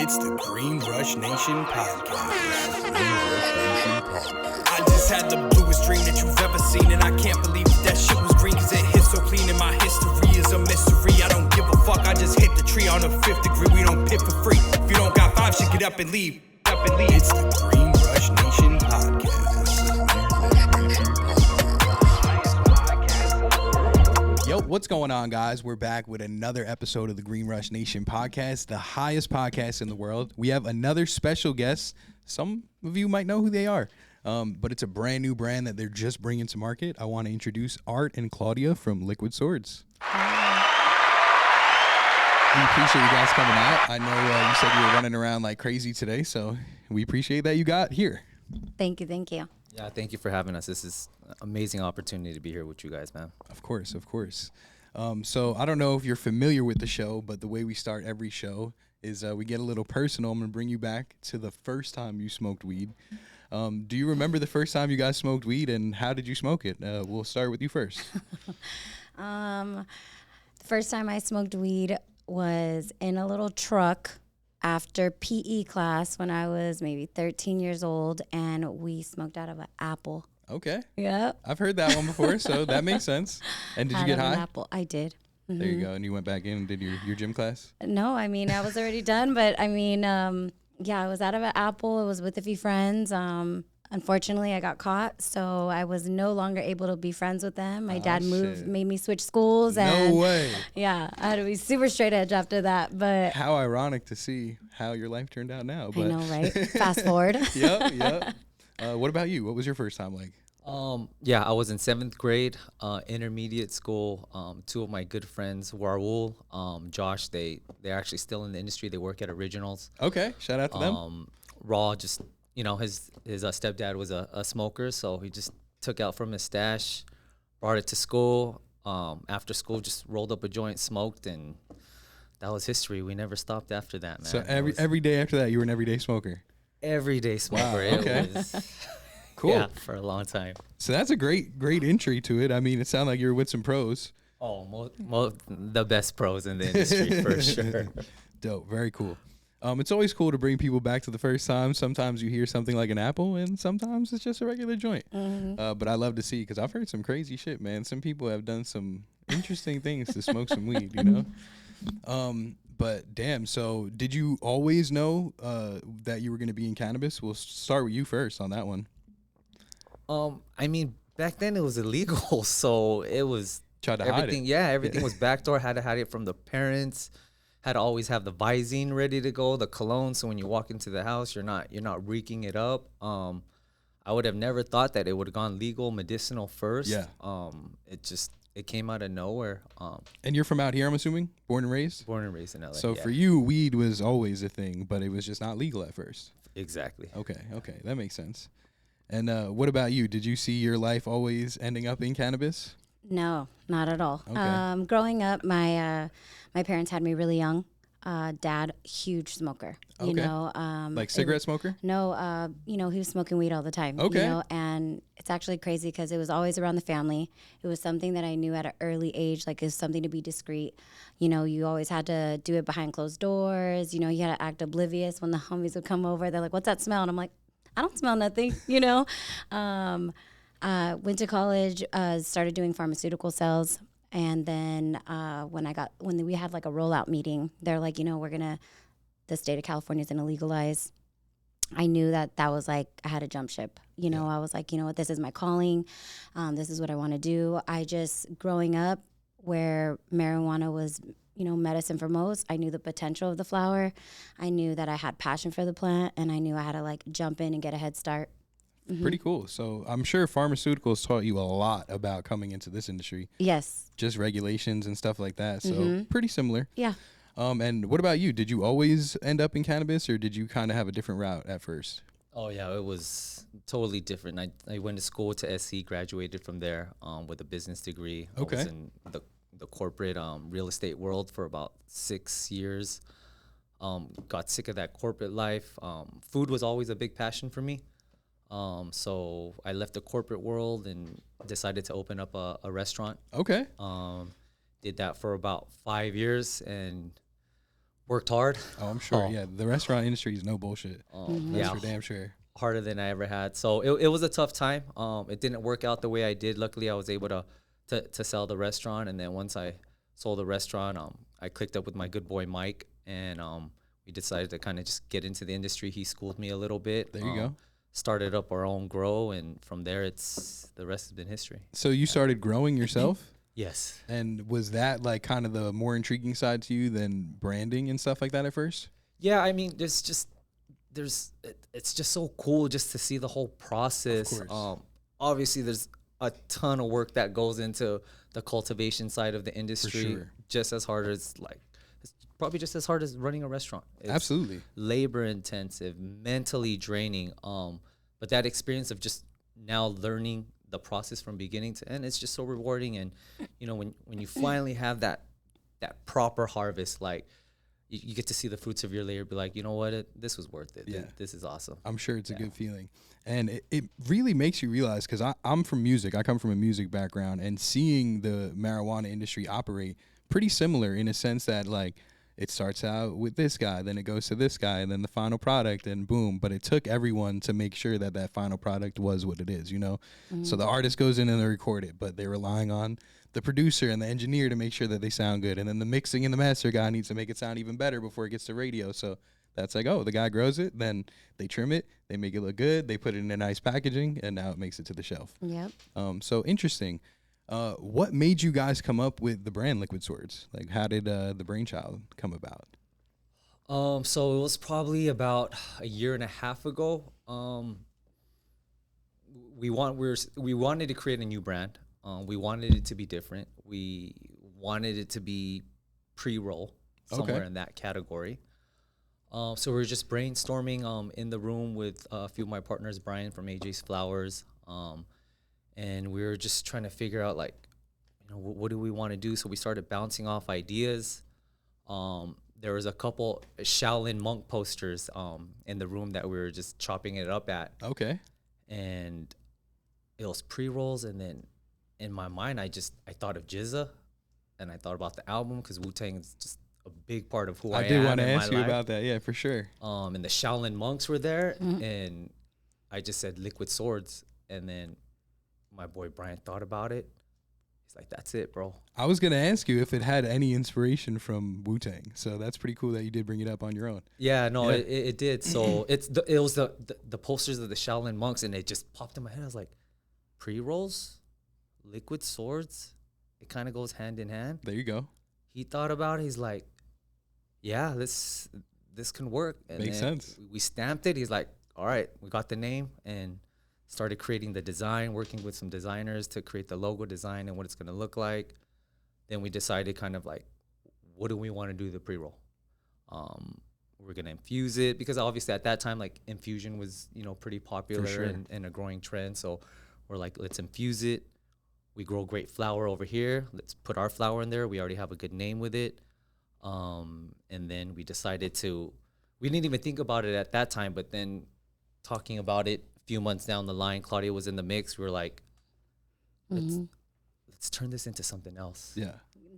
It's the Green Rush Nation podcast. I just had the bluest dream that you've ever seen, and I can't believe that shit was green, cause it hit so clean, and my history is a mystery. I don't give a fuck, I just hit the tree on the 5th degree. We don't pit for free. If you don't got 5 shit, get up and leave. It's the Green Rush Nation podcast. Yo, what's going on, guys? We're back with another episode of the Green Rush Nation podcast, the highest podcast in the world. We have another special guest. Some of you might know who they are, but it's a brand new brand that they're just bringing to market. I want to introduce Art and Klaudia from Liquid Swords. We appreciate you guys coming out. I know you said you were running around like crazy today, so we appreciate that you got here. Thank you. Yeah, thank you for having us. This is an amazing opportunity to be here with you guys, man. Of course. So I don't know if you're familiar with the show, but the way we start every show is we get a little personal. I'm going to bring you back to the first time you smoked weed. Do you remember the first time you guys smoked weed, and how did you smoke it? We'll start with you first. The first time I smoked weed was in a little truck after PE class when I was maybe 13 years old, and we smoked out of an apple. Okay. Yep. I've heard that one before, so that makes sense. And did you get high? An apple. I did. Mm-hmm. There you go. And you went back in and did your gym class? No, I mean, I was already done, but I mean, yeah, I was out of an apple. I was with a few friends. Unfortunately, I got caught, so I was no longer able to be friends with them. My dad made me switch schools. And no way. Yeah, I had to be super straight edge after that. But how ironic to see how your life turned out now. But I know, right? Fast forward. Yep. What about you? What was your first time like? Yeah, I was in 7th grade, intermediate school. 2 of my good friends, Warul, Josh, they're actually still in the industry. They work at Originals. Okay, shout out to them. Raw just, his stepdad was a smoker, so he just took out from his stash, brought it to school. After school, just rolled up a joint, smoked, and that was history. We never stopped after that, man. So every day after that, you were an everyday smoker? Everyday smoker. Wow, okay. It was cool. Yeah, for a long time. So that's a great entry to it. I mean, it sounded like you were with some pros. Oh, the best pros in the industry for sure. Dope. Very cool. It's always cool to bring people back to the first time. Sometimes you hear something like an apple, and sometimes it's just a regular joint. Mm-hmm. But I love to see, because I've heard some crazy shit, man. Some people have done some interesting things to smoke some weed, But damn, so did you always know that you were going to be in cannabis? We'll start with you first on that one. I mean, back then it was illegal, so it was tried to hide it. Yeah, everything was backdoor. Had to hide it from the parents. Had to always have the Visine ready to go, the cologne, so when you walk into the house, you're not reeking it up. I would have never thought that it would have gone legal, medicinal first. Yeah. It came out of nowhere. And you're from out here, I'm assuming? Born and raised? Born and raised in LA. So for you, weed was always a thing, but it was just not legal at first. Exactly. Okay, that makes sense. And what about you? Did you see your life always ending up in cannabis? No, not at all. Okay. Growing up, my parents had me really young. Dad, huge smoker. Okay. Like cigarette smoker? No, he was smoking weed all the time. Okay. And it's actually crazy because it was always around the family. It was something that I knew at an early age, like it's something to be discreet. You always had to do it behind closed doors. You had to act oblivious when the homies would come over. They're like, "What's that smell?" And I'm like, "I don't smell nothing." Went to college, started doing pharmaceutical sales. And then when we had like a rollout meeting, they're like, the state of California is going to legalize. I knew that was like, I had to jump ship. I was like, what, this is my calling. This is what I want to do. Growing up where marijuana was, medicine for most, I knew the potential of the flower. I knew that I had passion for the plant, and I knew I had to like jump in and get a head start. Mm-hmm. Pretty cool. So I'm sure pharmaceuticals taught you a lot about coming into this industry. Yes. Just regulations and stuff like that. So pretty similar. Yeah. And what about you? Did you always end up in cannabis, or did you kind of have a different route at first? Oh, yeah, it was totally different. I went to school to SC, graduated from there with a business degree. Okay. I was in the corporate real estate world for about 6 years. Got sick of that corporate life. Food was always a big passion for me. So I left the corporate world and decided to open up a restaurant. Okay. Did that for about 5 years, and Worked hard. Oh, I'm sure. Yeah, the restaurant industry is no bullshit. That's Yeah, for damn sure. harder than I ever had. So it was a tough time. It didn't work out the way I did. Luckily, I was able to sell the restaurant, and then once I sold the restaurant, I clicked up with my good boy Mike, and we decided to kind of just get into the industry. He schooled me a little bit. There you go. Started up our own grow, and from there, the rest has been history. So you started growing yourself? Yes. And was that like kind of the more intriguing side to you than branding and stuff like that at first? Yeah, I mean, it's just so cool just to see the whole process. Of course. Obviously, there's a ton of work that goes into the cultivation side of the industry. sure. Just as hard as it's probably just as hard as running a restaurant. It's Absolutely. labor intensive, mentally draining. But that experience of just now learning the process from beginning to end, it's just so rewarding. And when you finally have that proper harvest, like you get to see the fruits of your labor, be like, you know what, this was worth it. Yeah. This is awesome. I'm sure it's a good feeling. And it really makes you realize, because I'm from music. I come from a music background, and seeing the marijuana industry operate pretty similar in a sense that, like, it starts out with this guy, then it goes to this guy, and then the final product, and boom. But it took everyone to make sure that final product was what it is, So the artist goes in and they record it, but they're relying on the producer and the engineer to make sure that they sound good. And then the mixing and the master guy needs to make it sound even better before it gets to radio. So that's like, oh, the guy grows it, then they trim it, they make it look good, they put it in a nice packaging, and now it makes it to the shelf. Yep. So interesting. What made you guys come up with the brand Liquid Swords? Like, how did the brainchild come about? So it was probably about a year and a half ago. We wanted to create a new brand. We wanted it to be different. We wanted it to be pre-roll, somewhere in that category. So we were just brainstorming in the room with a few of my partners, Brian from AJ's Flowers, and we were just trying to figure out, like, what do we want to do? So we started bouncing off ideas. There was a couple Shaolin monk posters in the room that we were just chopping it up at. Okay. And it was pre-rolls, and then in my mind, I thought of Jizza, and I thought about the album, because Wu-Tang is just a big part of who I am. I did want to in ask my you life. about that. Yeah, for sure. And the Shaolin monks were there, and I just said Liquid Swords, and then my boy Brian thought about it. He's like, "That's it, bro." I was gonna ask you if it had any inspiration from Wu-Tang, so that's pretty cool that you did bring it up on your own. Yeah, no, Yeah. It did. So it was the posters of the Shaolin monks, and it just popped in my head. I was like, pre-rolls, Liquid Swords, it kind of goes hand in hand. There you go. He thought about it. He's like, yeah, this can work. And Makes then sense. We stamped it. He's like, all right, we got the name, and started creating the design, working with some designers to create the logo design and what it's going to look like. Then we decided kind of like, what do we want to do the pre-roll? We're going to infuse it, because obviously at that time, like, infusion was, pretty popular sure. and a growing trend. So we're like, let's infuse it. We grow great flower over here. Let's put our flower in there. We already have a good name with it. And then we decided we didn't even think about it at that time, but then talking about it a few months down the line, Klaudia was in the mix. We were like, let's turn this into something else. Yeah.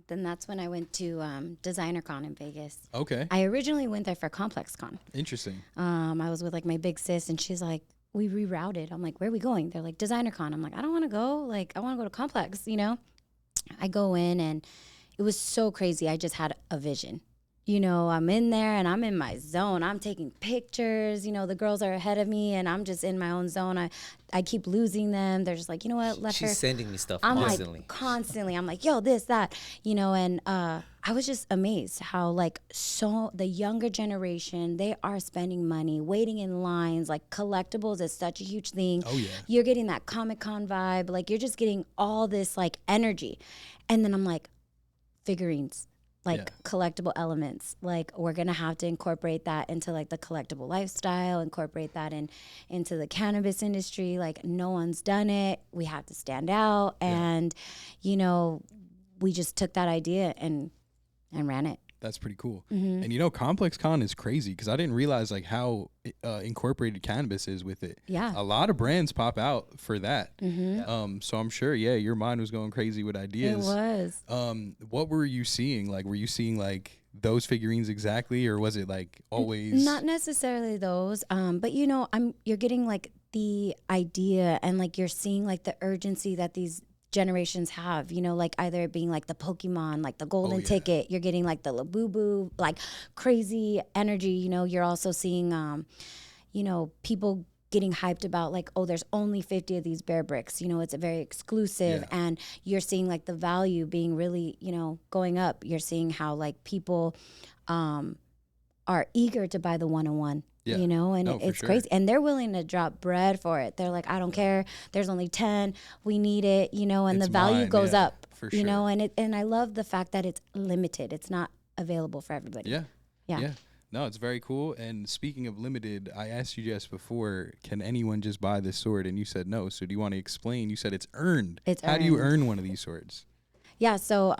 Then that's when I went to Designer Con in Vegas. Okay. I originally went there for Complex Con. Interesting. I was with like my big sis, and she's like, we rerouted. I'm like, where are we going? They're like, Designer Con. I'm like, I don't want to go. Like, I want to go to Complex, I go in, and it was so crazy. I just had a vision. I'm in there, and I'm in my zone. I'm taking pictures. The girls are ahead of me, and I'm just in my own zone. I keep losing them. They're just like, you know what? Let her. She's sending me stuff I'm constantly. like, constantly. I'm like, yo, this, that, and I was just amazed how, like, so the younger generation, they are spending money, waiting in lines. Like, collectibles is such a huge thing. Oh, yeah. You're getting that Comic-Con vibe. Like, you're just getting all this, like, energy. And then I'm like, figurines. Like, collectible elements. Like, we're going to have to incorporate that into, like, the collectible lifestyle, incorporate that into the cannabis industry. Like, no one's done it. We have to stand out. And, we just took that idea and ran it. That's pretty cool. And Complex Con is crazy, because I didn't realize like how incorporated cannabis is with it. Yeah. A lot of brands pop out for that. So I'm sure, your mind was going crazy with ideas. It was. What were you seeing? Like, were you seeing like those figurines exactly, or was it like always? Not necessarily those, but you know, you're getting like the idea, and like you're seeing like the urgency that these generations have, you know, like either it being like the Pokemon, like the golden ticket, you're getting like the Labubu, like crazy energy, you know. You're also seeing you know, people getting hyped about like, oh, there's only 50 of these bear bricks, you know, it's a very exclusive, and you're seeing like the value being really, you know, going up. You're seeing how like people are eager to buy the one-on-one. You know, and it's crazy. And they're willing to drop bread for it. They're like, I don't care. There's only 10. We need it, you know, and it's the value goes up, you know, and I love the fact that it's limited. It's not available for everybody. Yeah. No, it's very cool. And speaking of limited, I asked you just before, can anyone just buy this sword? And you said no. So do you want to explain? You said it's earned. How do you earn one of these swords? Yeah. So,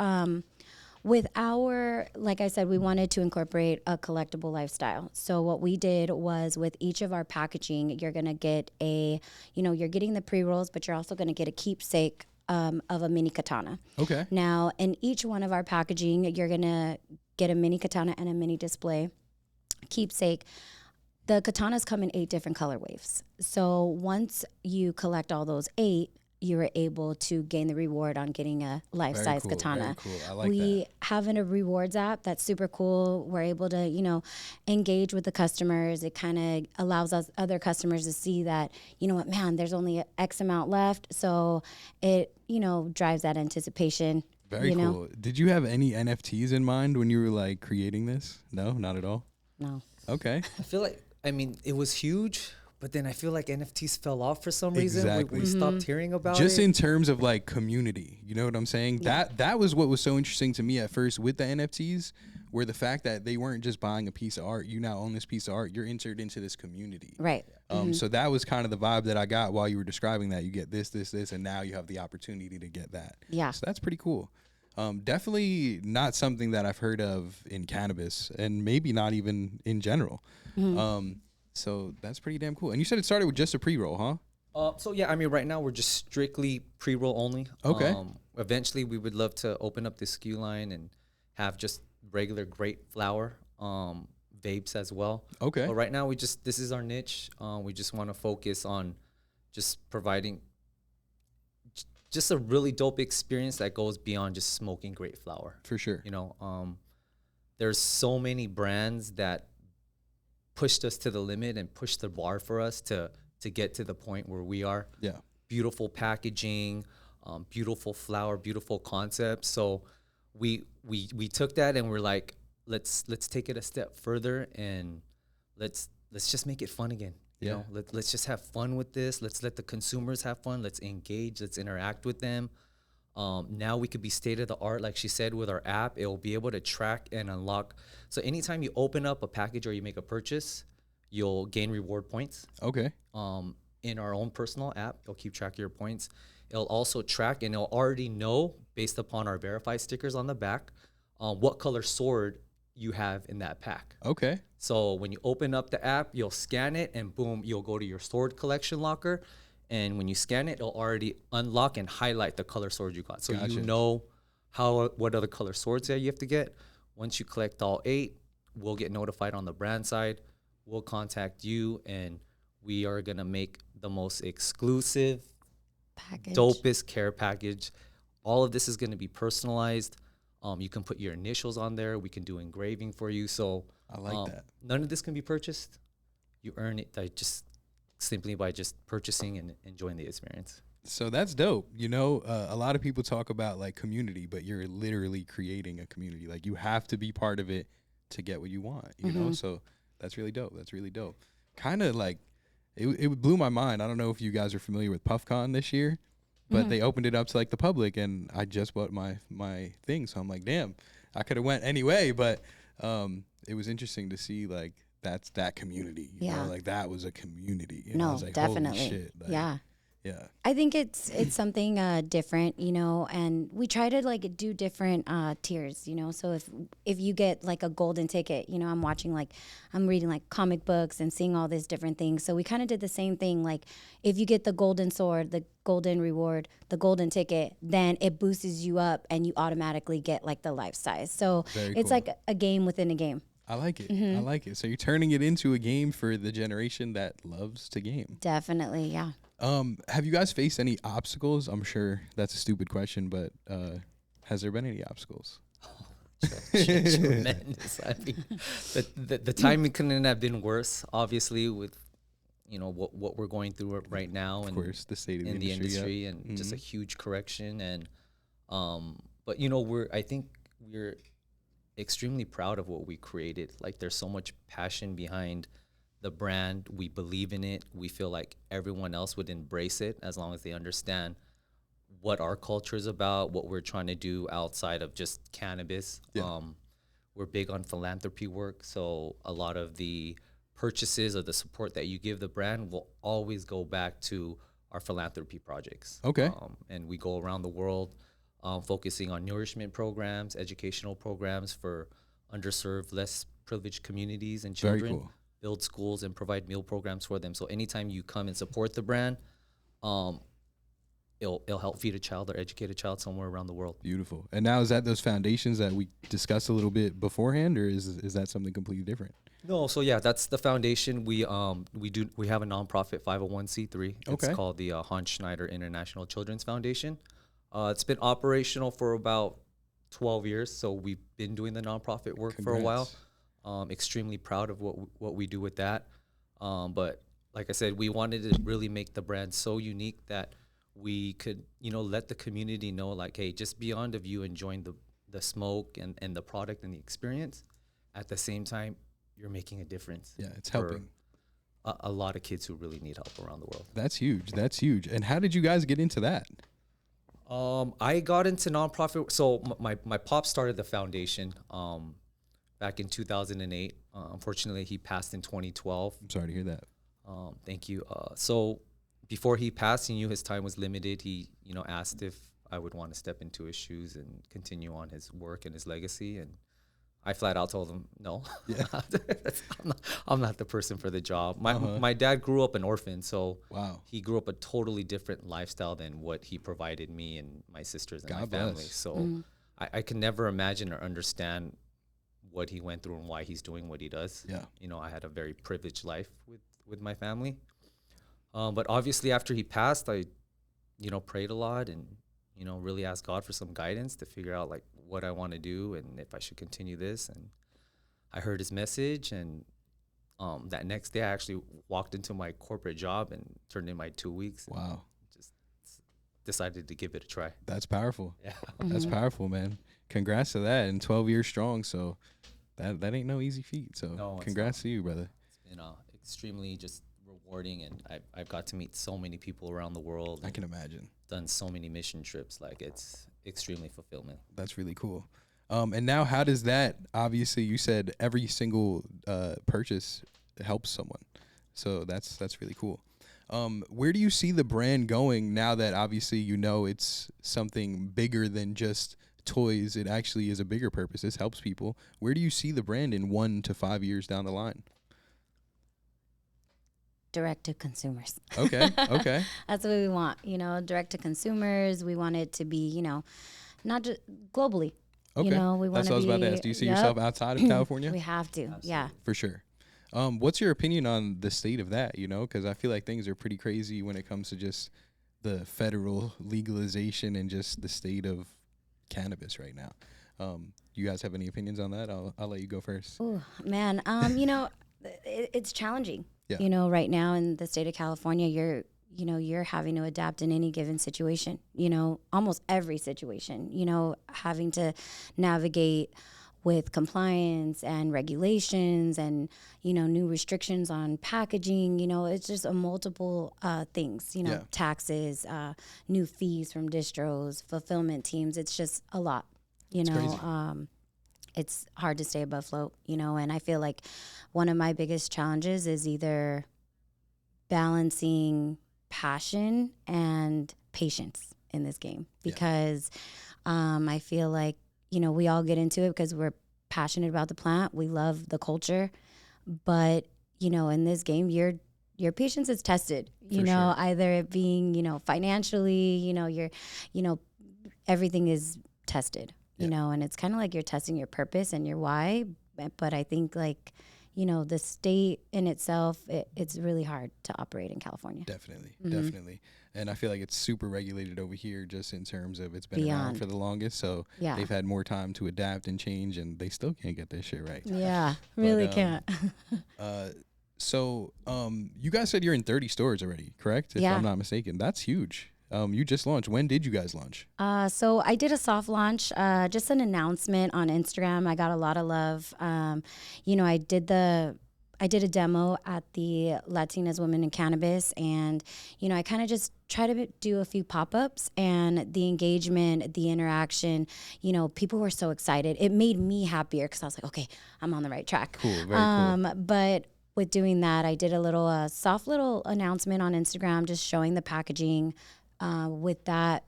with our, like I said, we wanted to incorporate a collectible lifestyle. So what we did was with each of our packaging, you're going to get you're getting the pre-rolls, but you're also going to get a keepsake of a mini katana. Okay. Now, in each one of our packaging, you're going to get a mini katana and a mini display keepsake. The katanas come in 8 different color waves. So once you collect all those 8, you were able to gain the reward on getting a life-size katana. Very cool. I like we have a rewards app that's super cool. We're able to, you know, engage with the customers. It kind of allows us other customers to see that, you know what, man, there's only X amount left. So it, you know, drives that anticipation. Very cool. Did you have any NFTs in mind when you were like creating this? No, not at all. No. Okay. I feel like, I mean, it was huge, but then I feel like NFTs fell off for some reason. We stopped hearing about it. Just in terms of like community, you know what I'm saying? Yeah. That was what was so interesting to me at first with the NFTs, where the fact that they weren't just buying a piece of art. You now own this piece of art. You're entered into this community. Right. So that was kind of the vibe that I got while you were describing that. You get this, and now you have the opportunity to get that. Yeah. So that's pretty cool. Definitely not something that I've heard of in cannabis, and maybe not even in general. So that's pretty damn cool. And you said it started with just a pre-roll, huh? So yeah, I mean, right now we're just strictly pre-roll only. Okay. Eventually, we would love to open up the SKU line and have just regular great flower vapes as well. Okay. But right now, this is our niche. We just want to focus on just providing just a really dope experience that goes beyond just smoking great flower. For sure. You know, there's so many brands that pushed us to the limit and pushed the bar for us to get to the point where we are. Yeah. Beautiful packaging, beautiful flower, beautiful concept. So we took that and we're like, let's take it a step further and let's just make it fun again. You know, let's just have fun with this. Let's let the consumers have fun. Let's engage. Let's interact with them. Now we could be state of the art, like she said, with our app. It will be able to track and unlock. So anytime you open up a package or you make a purchase, you'll gain reward points. Okay. In our own personal app, it'll keep track of your points. It'll also track and it'll already know, based upon our verified stickers on the back, what color sword you have in that pack. Okay. So when you open up the app, you'll scan it and boom, you'll go to your sword collection locker. And when you scan it, it'll already unlock and highlight the color sword you got. So you know what other color swords that you have to get. Once you collect all 8, we'll get notified on the brand side. We'll contact you and we are going to make the most exclusive, dopest care package. All of this is going to be personalized. You can put your initials on there. We can do engraving for you. So I like that. None of this can be purchased. You earn it simply by just purchasing and enjoying the experience. So that's dope. You know, a lot of people talk about like community, but you're literally creating a community. Like you have to be part of it to get what you want, you know? So that's really dope. That's really dope. Kind of like, it blew my mind. I don't know if you guys are familiar with PuffCon this year, but they opened it up to like the public and I just bought my thing. So I'm like, damn, I could have went anyway, but it was interesting to see like that's that community. You know? Like that was a community. You know? I was like, definitely. holy shit. Like, yeah. Yeah. I think it's something different, you know, and we try to like do different tiers, you know. So if you get like a golden ticket, you know, I'm reading like comic books and seeing all these different things. So we kind of did the same thing. Like if you get the golden sword, the golden reward, the golden ticket, then it boosts you up and you automatically get like the life size. So Very it's cool. like a game within a game. I like it. I like it. So you're turning it into a game for the generation that loves to game. Definitely, yeah. Have you guys faced any obstacles? I'm sure that's a stupid question, but has there been any obstacles? Tremendous. I mean, the timing couldn't have been worse. Obviously, with what we're going through right now, Of and course, the state of in the industry, and just a huge correction. And but I think we're extremely proud of what we created. Like, there's so much passion behind the brand. We believe in it. We feel like everyone else would embrace it as long as they understand what our culture is about, what we're trying to do outside of just cannabis. Yeah. We're big on philanthropy work, so a lot of the purchases or the support that you give the brand will always go back to our philanthropy projects. Okay. And we go around the world focusing on nourishment programs, educational programs for underserved, less privileged communities and Very children. cool. Build schools and provide meal programs for them. So anytime you come and support the brand, it'll help feed a child or educate a child somewhere around the world. Beautiful. And now, is that those foundations that we discussed a little bit beforehand, or is that something completely different? No, so yeah, that's the foundation. We have a nonprofit 501c3. It's Okay. called the Hans Schneider International Children's Foundation. It's been operational for about 12 years, so we've been doing the nonprofit work for a while. Extremely proud of what we do with that. But like I said, we wanted to really make the brand so unique that we could, let the community know, like, hey, just beyond of you enjoying the smoke and the product and the experience, at the same time, you're making a difference. Yeah, it's for helping a lot of kids who really need help around the world. That's huge. That's huge. And how did you guys get into that? I got into nonprofit. So my pop started the foundation back in 2008. Unfortunately, he passed in 2012. I'm sorry to hear that. Thank you. So before he passed, he knew his time was limited. He, asked if I would want to step into his shoes and continue on his work and his legacy. And I flat out told him, no, Yeah. I'm not the person for the job. My dad grew up an orphan, so Wow. he grew up a totally different lifestyle than what he provided me and my sisters and God my family. bless. So I can never imagine or understand what he went through and why he's doing what he does. Yeah. I had a very privileged life with my family. But obviously after he passed, I, prayed a lot and, really asked God for some guidance to figure out like what I want to do and if I should continue this. And I heard his message, and that next day I actually walked into my corporate job and turned in my 2 weeks. And Wow. just decided to give it a try. That's powerful. Yeah. That's powerful, man. Congrats to that. And 12 years strong. So that ain't no easy feat. So No, it's congrats to you, brother. It's been extremely just rewarding, and I've got to meet so many people around the world. I can imagine. Done so many mission trips. Like, it's extremely fulfillment. That's really cool. And now, how does that, obviously you said every single purchase helps someone. So that's really cool. Where do you see the brand going now that obviously it's something bigger than just toys? It actually is a bigger purpose. This helps people. Where do you see the brand in 1 to 5 years down the line? Direct to consumers. Okay. Okay. That's what we want, direct to consumers. We want it to be, not just globally. Okay. We That's want what I was about to ask. Do you see yourself outside of California? We have to. Absolutely. Yeah. For sure. What's your opinion on the state of that, because I feel like things are pretty crazy when it comes to just the federal legalization and just the state of cannabis right now. You guys have any opinions on that? I'll let you go first. Oh, man. It's challenging. Yeah. Right now in the state of California, you're having to adapt in any given situation, almost every situation, having to navigate with compliance and regulations and, new restrictions on packaging. It's just a multiple things, Yeah. taxes, new fees from distros, fulfillment teams. It's just a lot, crazy. It's hard to stay above float, and I feel like one of my biggest challenges is either balancing passion and patience in this game because I feel like, we all get into it because we're passionate about the plant. We love the culture. But, in this game, your patience is tested, either it being, financially, everything is tested, and it's kind of like you're testing your purpose and your why. But I think like, the state in itself, it's really hard to operate in California. Definitely. And I feel like it's super regulated over here just in terms of it's been around for the longest. So they've had more time to adapt and change, and they still can't get this shit right. Yeah, really can't. So you guys said you're in 30 stores already, correct? If I'm not mistaken. That's huge. You just launched. When did you guys launch? So I did a soft launch, just an announcement on Instagram. I got a lot of love. I did a demo at the Latinas Women in Cannabis, and, I kind of just try to do a few pop-ups, and the engagement, the interaction, people were so excited. It made me happier because I was like, okay, I'm on the right track. Cool, very cool. But with doing that, I did a little soft little announcement on Instagram, just showing the packaging. With that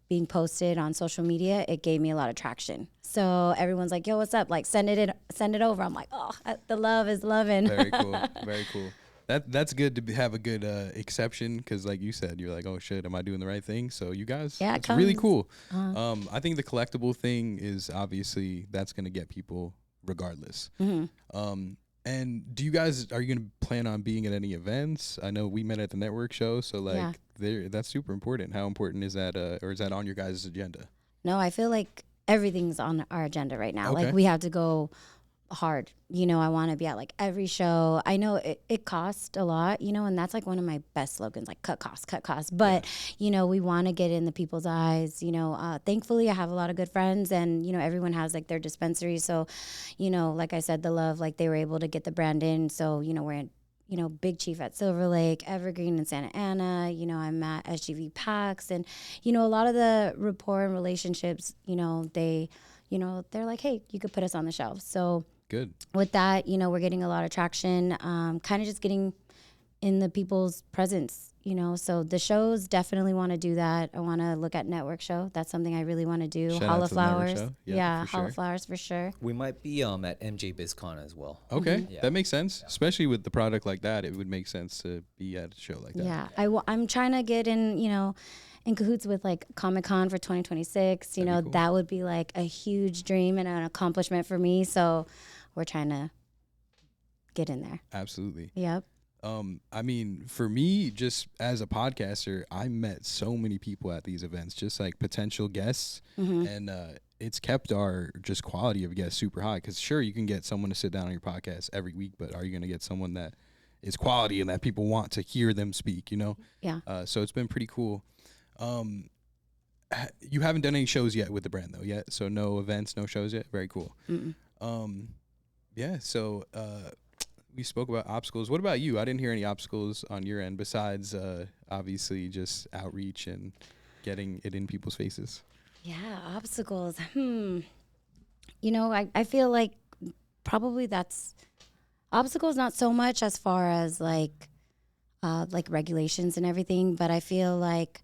being posted on social media, it gave me a lot of traction. So everyone's like, yo, what's up? Like, send it over. I'm like, oh, the love is loving. Very cool. Very cool. That's good to have a good exception, because like you said, you're like, oh shit, am I doing the right thing? So you guys, it's really cool. I think the collectible thing is obviously that's going to get people regardless. And are you going to plan on being at any events? I know we met at the network show, so like that's super important. How important is that, or is that on your guys' agenda? No, I feel like everything's on our agenda right now. Okay. Like we have to go hard. I want to be at like every show. I know it costs a lot, and that's like one of my best slogans, like cut costs. But, we want to get in the people's eyes. Thankfully I have a lot of good friends, and, everyone has like their dispensary. So, like I said, the love, like they were able to get the brand in. So, we're in, Big Chief at Silver Lake, Evergreen in Santa Ana, I'm at SGV PAX, and, a lot of the rapport and relationships, they're like, hey, you could put us on the shelf. So good. With that, we're getting a lot of traction, kind of just getting in the people's presence, so the shows definitely want to do that. I want to look at network show. That's something I really want to do. Shout Hall out of to the network Flowers. show. Yeah, for Hall sure. of Flowers for sure. We might be at MJ BizCon as well. Okay, that makes sense. Especially with the product like that, it would make sense to be at a show like that. Yeah, I'm trying to get in, in cahoots with like Comic-Con for 2026. Cool. That would be like a huge dream and an accomplishment for me. So we're trying to get in there. Absolutely. Yep. I mean, for me, just as a podcaster, I met so many people at these events, just like potential guests, and it's kept our just quality of guests super high. Because sure, you can get someone to sit down on your podcast every week, but are you going to get someone that is quality and that people want to hear them speak? Yeah. So it's been pretty cool. You haven't done any shows yet with the brand though yet, so no events, no shows yet. Very cool. Yeah. So we spoke about obstacles. What about you? I didn't hear any obstacles on your end besides obviously just outreach and getting it in people's faces. Yeah, obstacles. I feel like probably that's obstacles, not so much as far as like regulations and everything, but I feel like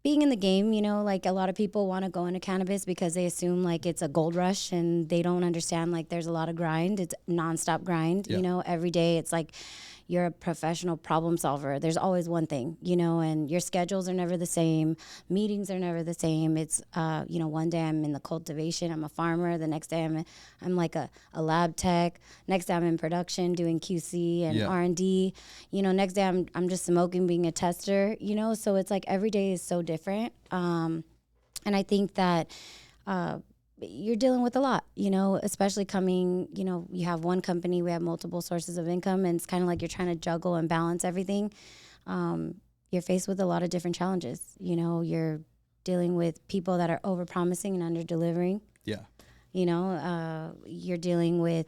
being in the game, like a lot of people want to go into cannabis because they assume like it's a gold rush, and they don't understand like there's a lot of grind. It's nonstop grind, every day. It's like you're a professional problem solver. There's always one thing, and your schedules are never the same. Meetings are never the same. It's, one day I'm in the cultivation, I'm a farmer. The next day I'm like a lab tech. Next day I'm in production doing QC and R&D. Next day I'm just smoking, being a tester, so it's like every day is so different. And I think that, you're dealing with a lot, especially coming, you have one company, we have multiple sources of income, and it's kind of like you're trying to juggle and balance everything. You're faced with a lot of different challenges. You're dealing with people that are over promising and under delivering. Yeah. You're dealing with,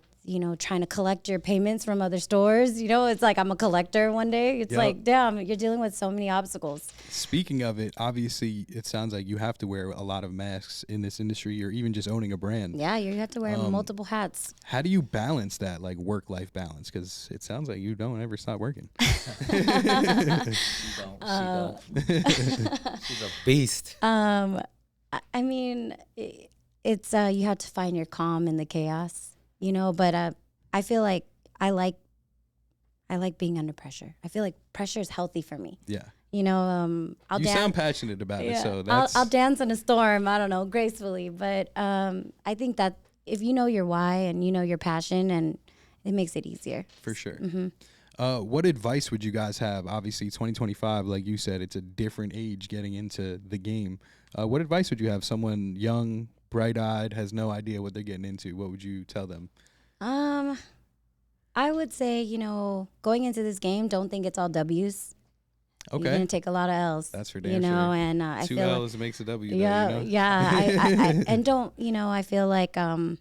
trying to collect your payments from other stores. It's like I'm a collector one day. It's like, damn, you're dealing with so many obstacles. Speaking of it, obviously, it sounds like you have to wear a lot of masks in this industry, or even just owning a brand. Yeah, you have to wear multiple hats. How do you balance that, like work-life balance? Because it sounds like you don't ever stop working. She don't. She's a beast. I mean, it's you have to find your calm in the chaos. But I feel like I like being under pressure. I feel like pressure is healthy for me. Yeah. I'll you dance. sound passionate about it, so I'll dance in a storm. I don't know, gracefully. But I think that if you know your why and you know your passion, and it makes it easier. For sure. Mm-hmm. What advice would you guys have? Obviously, 2025, like you said, it's a different age getting into the game. What advice would you have? Someone young, bright-eyed, has no idea what they're getting into. What would you tell them? I would say, going into this game, don't think it's all W's. Okay. You're gonna take a lot of L's. That's for damn sure. And I Two feel L's makes a W. yeah, though, yeah. I and don't, I feel like when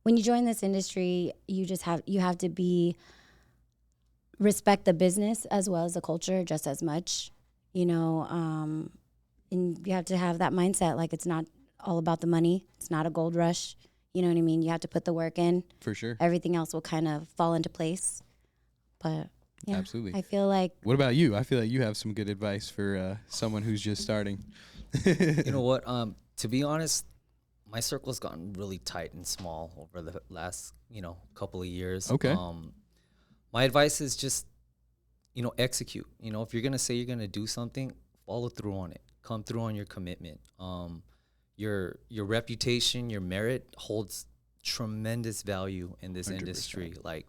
you join this industry, you have to respect the business as well as the culture just as much, and you have to have that mindset. Like, it's not all about the money. It's not a gold rush. You know what I mean? You have to put the work in. For sure. Everything else will kind of fall into place. But yeah, absolutely. I feel like. What about you? I feel like you have some good advice for someone who's just starting. You know what? To be honest, my circle's gotten really tight and small over the last, couple of years. Okay. My advice is just, execute. If you're gonna say you're gonna do something, follow through on it. Come through on your commitment. Your reputation, your merit holds tremendous value in this 100%. industry. Like,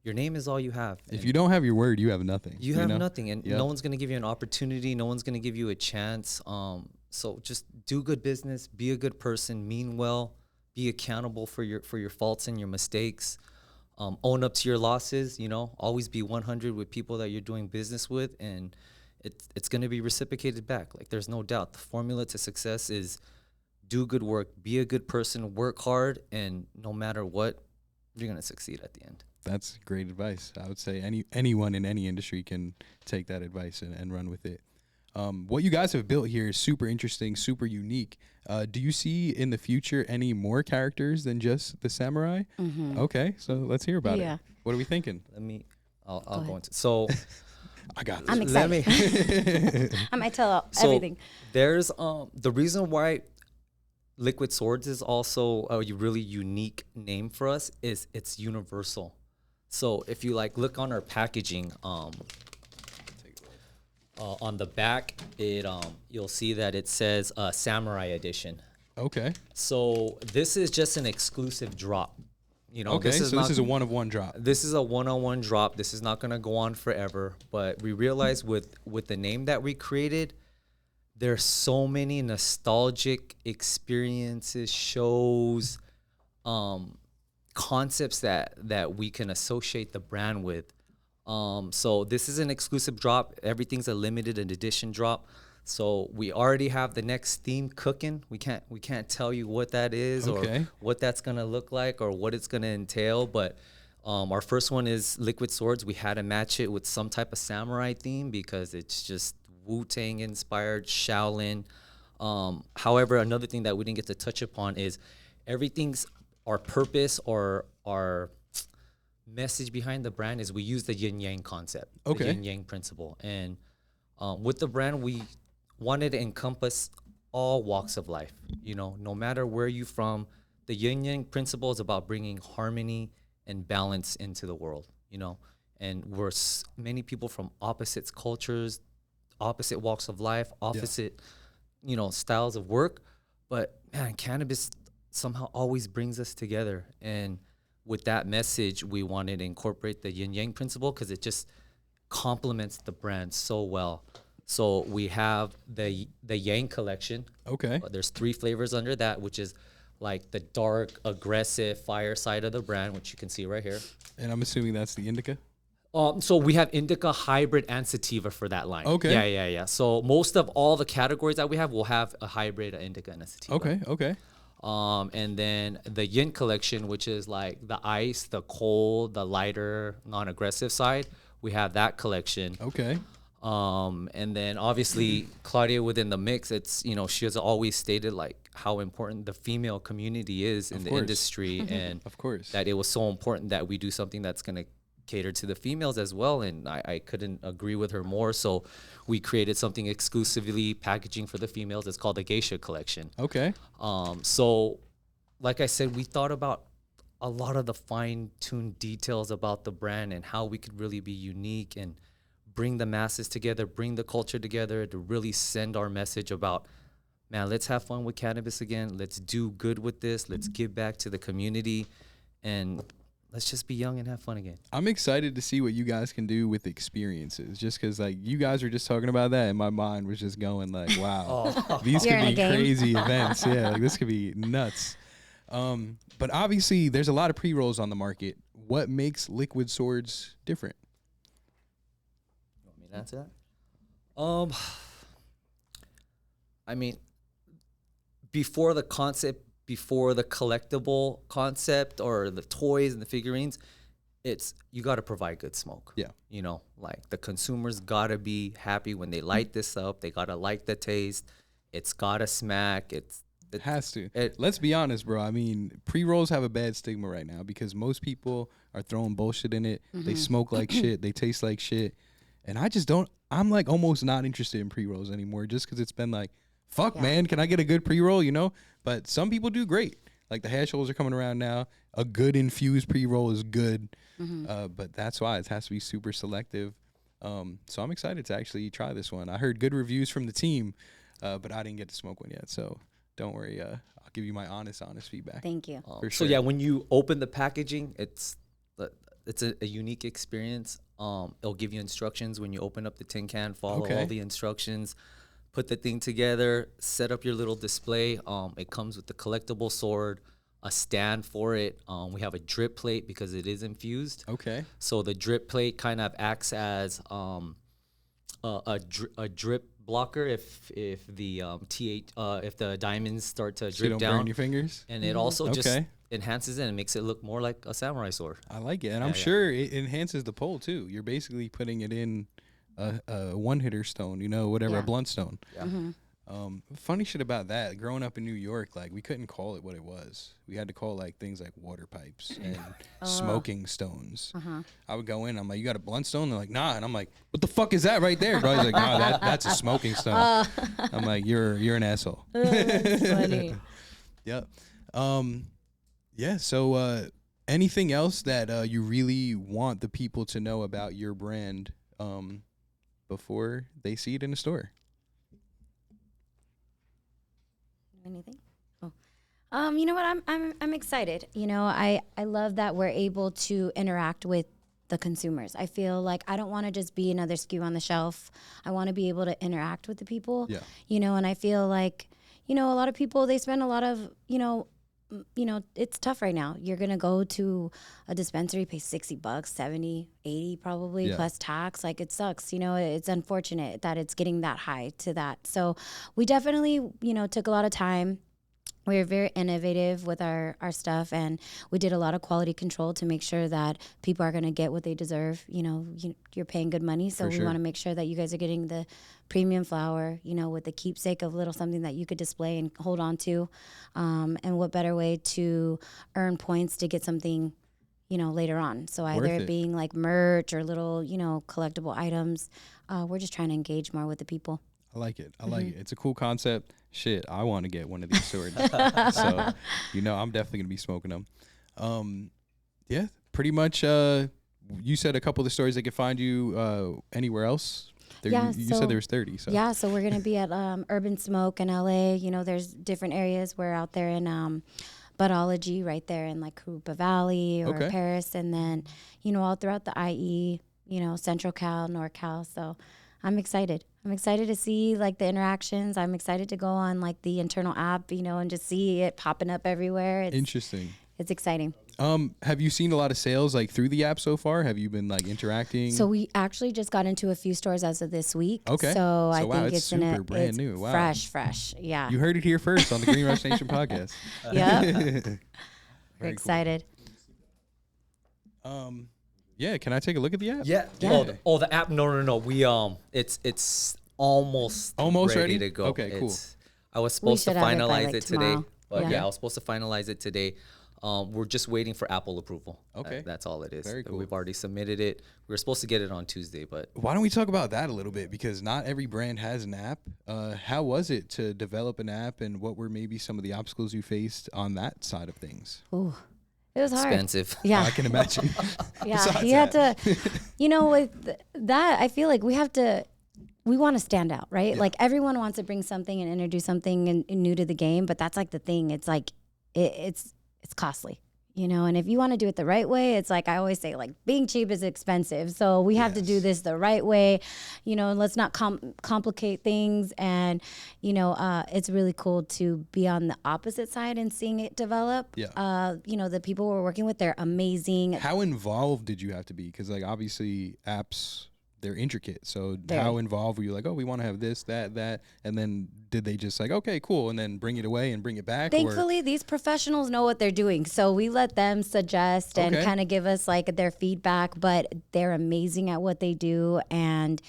your name is all you have. If you don't have your word, you have nothing. You have nothing, and no one's gonna give you an opportunity. No one's gonna give you a chance. So just do good business, be a good person, mean well, be accountable for your faults and your mistakes. Own up to your losses. Always be 100 with people that you're doing business with, and it's going to be reciprocated back. Like, there's no doubt. The formula to success is do good work, be a good person, work hard, and no matter what, you're going to succeed at the end. That's great advice. I would say anyone in any industry can take that advice and run with it. What you guys have built here is super interesting, super unique. Do you see in the future any more characters than just the samurai? Mm-hmm. Okay, so let's hear about it. What are we thinking? I'll go into. So I got this. I'm excited. I might tell everything. There's the reason why Liquid Swords is also a really unique name for us is it's universal. So if you look on our packaging, on the back, you'll see that it says Samurai Edition. Okay. So this is just an exclusive drop. Okay, this is a one-of-one drop. This is a one-on-one drop. This is not going to go on forever. But we realized with the name that we created, there's so many nostalgic experiences, shows, concepts that we can associate the brand with. So this is an exclusive drop. Everything's a limited edition drop. So we already have the next theme cooking. We can't tell you what that is or what that's gonna look like or what it's gonna entail. But our first one is Liquid Swords. We had to match it with some type of samurai theme because it's just Wu-Tang inspired, Shaolin. However, another thing that we didn't get to touch upon is everything's our purpose or our message behind the brand is we use the yin yang concept, the yin yang principle, and with the brand we wanted to encompass all walks of life. No matter where you're from, the yin yang principle is about bringing harmony and balance into the world. And we're many people from opposite cultures, opposite walks of life, opposite styles of work, but man, cannabis somehow always brings us together. And with that message, we wanted to incorporate the yin yang principle because it just complements the brand so well. So we have the Yang collection. Okay. There's 3 flavors under that, which is like the dark, aggressive fire side of the brand, which you can see right here. And I'm assuming that's the indica? So we have indica, hybrid, and sativa for that line. Okay. Yeah. So most of all the categories that we have will have a hybrid, an indica, and a sativa. Okay. And then the yin collection, which is like the ice, the cold, the lighter, non-aggressive side. We have that collection. Okay. And then obviously Klaudia within the mix, it's, you know, she has always stated like how important the female community is in the industry, and Of course. that it was so important that we do something that's going to cater to the females as well. And I couldn't agree with her more. So we created something exclusively packaging for the females. It's called the Geisha collection. Okay. So like I said, we thought about a lot of the fine-tuned details about the brand and how we could really be unique and bring the masses together, bring the culture together to really send our message about, man, let's have fun with cannabis again. Let's do good with this. Let's give back to the community, and let's just be young and have fun again. I'm excited to see what you guys can do with experiences, just because like you guys were just talking about that and my mind was just going like, wow, these You're could in be a game. crazy events. Yeah, like this could be nuts. But obviously there's a lot of pre-rolls on the market. What makes Liquid Swords different? You want me to answer that? I mean, before the concept, before the collectible concept or the toys and the figurines, it's, you got to provide good smoke. Yeah. You know, like the consumers got to be happy when they light this up. They got to like the taste. It's got to smack. It Has to. Let's be honest, bro. I mean, pre-rolls have a bad stigma right now because most people are throwing bullshit in it. They smoke like shit. They taste like shit. And I just don't, I'm like almost not interested in pre-rolls anymore just because it's been like, fuck, man, can I get a good pre-roll, you know? But some people do great. Like the hash holes are coming around now. A good infused pre-roll is good. But that's why it has to be super selective. So I'm excited to actually try this one. I heard good reviews from the team, but I didn't get to smoke one yet. So don't worry. I'll give you my honest feedback. Thank you. For So sure. yeah, when you open the packaging, it's a unique experience. It'll give you instructions when you open up the tin can. Follow all the instructions. Put the thing together. Set up your little display. It comes with the collectible sword, a stand for it. We have a drip plate because it is infused. Okay. So the drip plate kind of acts as a drip blocker if the if the diamonds start to So you drip don't burn down, your fingers? and it also just Okay. enhances it and makes it look more like a samurai sword. I like it. And I'm sure it enhances the pull too. You're basically putting it in a one-hitter stone, you know, whatever, a blunt stone. Funny shit about that, growing up in New York, like we couldn't call it what it was. We had to call like things like water pipes and smoking stones. I would go in, I'm like, you got a blunt stone? They're like, nah. And I'm like, what the fuck is that right there, bro? He's like, no, that's a smoking stone. I'm like, you're an asshole. That's funny. Yep. Yeah. So, anything else that you really want the people to know about your brand before they see it in the store? Anything? Oh, you know what? I'm excited. You know, I love that we're able to interact with the consumers. I feel like I don't want to just be another SKU on the shelf. I want to be able to interact with the people. Yeah. You know, and I feel like, you know, a lot of people, they spend a lot of, you know, it's tough right now. You're going to go to a dispensary, pay $60, 70, 80 probably, plus tax. Like, it sucks. You know, it's unfortunate that it's getting that high to that. So we definitely, you know, took a lot of time. We were very innovative with our stuff, and we did a lot of quality control to make sure that people are going to get what they deserve. You know, you're paying good money, so we want to make sure that you guys are getting the premium flower, you know, with the keepsake of little something that you could display and hold on to. And what better way to earn points to get something, you know, later on. So either it being like merch or little, you know, collectible items. We're just trying to engage more with the people. I like it. I like it. It's a cool concept. Shit, I want to get one of these swords. So, you know, I'm definitely going to be smoking them. Yeah, pretty much. You said a couple of the stores they could find you anywhere else. You said there was 30. So. Yeah, so we're going to be at Urban Smoke in LA. You know, there's different areas. We're out there in Budology right there in like Karupa Valley or Paris. And then, you know, all throughout the IE, you know, Central Cal, NorCal. So I'm excited. I'm excited to see like the interactions. I'm excited to go on like the internal app, you know, and just see it popping up everywhere. Interesting. It's exciting. Have you seen a lot of sales like through the app so far? Have you been like interacting? So we actually just got into a few stores as of this week. Okay. So I wow, think it's in super a brand it's new. Wow. fresh. Yeah. You heard it here first on the Green Rush Nation podcast. Yeah. Very We're excited. Cool. Yeah, can I take a look at the app? Yeah. Yeah. The app. No. We it's almost ready to go. Okay, cool. I was supposed to should have it by, finalize like, it today, tomorrow. but Yeah. yeah, I was supposed to finalize it today. We're just waiting for Apple approval. Okay. That's all it is. Very cool. We've already submitted it. We were supposed to get it on Tuesday, but Why don't we talk about that a little bit? Because not every brand has an app. How was it to develop an app, and what were maybe some of the obstacles you faced on that side of things? Ooh, it was hard. expensive. Yeah. I can imagine. Yeah, Besides you had that. to, with that, I feel like we want to stand out, right? Yeah. Like everyone wants to bring something and introduce something and new to the game, but that's like the thing. It's like, it's costly, and if you want to do it the right way, it's like, I always say, like, being cheap is expensive. So we have to do this the right way, and let's not complicate things. And, it's really cool to be on the opposite side and seeing it develop. Yeah. The people we're working with, they're amazing. How involved did you have to be? Because like obviously apps, they're intricate. So how involved were you? Like, oh, we want to have this, that, and then did they just like, okay, cool, and then bring it away and bring it back? Thankfully, these professionals know what they're doing. So we let them suggest and kind of give us like their feedback, but they're amazing at what they do. And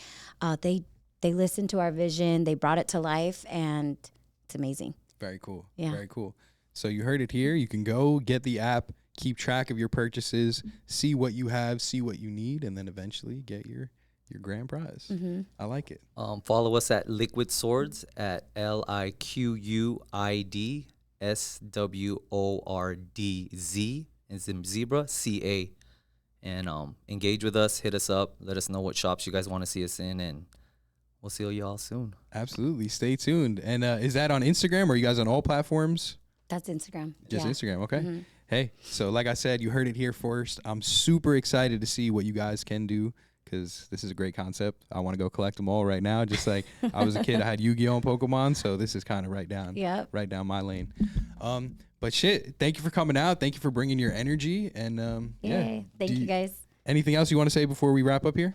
they listened to our vision. They brought it to life, and it's amazing. Very cool. Yeah. Very cool. So you heard it here. You can go get the app, keep track of your purchases, see what you have, see what you need, and then eventually get your grand prize. Mm-hmm. I like it. Follow us at Liquid Swords at LIQUIDSWORDZ as in zebra CA, and engage with us. Hit us up. Let us know what shops you guys want to see us in, and we'll see you all soon. Absolutely. Stay tuned. And is that on Instagram, or are you guys on all platforms? That's Instagram. Just yeah. Instagram, okay. Mm-hmm. Hey, so like I said, you heard it here first. I'm super excited to see what you guys can do, because this is a great concept. I want to go collect them all right now. Just like I was a kid, I had Yu-Gi-Oh! And Pokemon, so this is kind of right down my lane. But shit, thank you for coming out. Thank you for bringing your energy. And Yay. Thank you guys. Anything else you want to say before we wrap up here?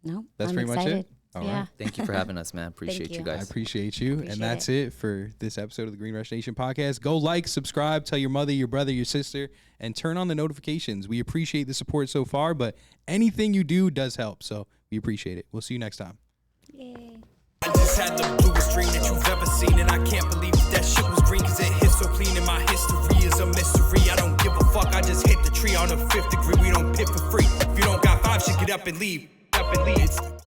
No, That's I'm pretty excited. much it. All yeah. right. Thank you for having us, man. Appreciate you you. guys. I appreciate you. Appreciate and that's it for this episode of the Green Rush Nation podcast. Go like, subscribe, tell your mother, your brother, your sister, and turn on the notifications. We appreciate the support so far, but anything you do does help. So we appreciate it. We'll see you next time. Yay. I just had the bluest dream that you've ever seen, and I can't believe that shit was green, cause it hit so clean, and my history is a mystery. I don't give a fuck, I just hit the tree on the 5th degree. We don't pit for free. If you don't got 5, shit, get up and leave.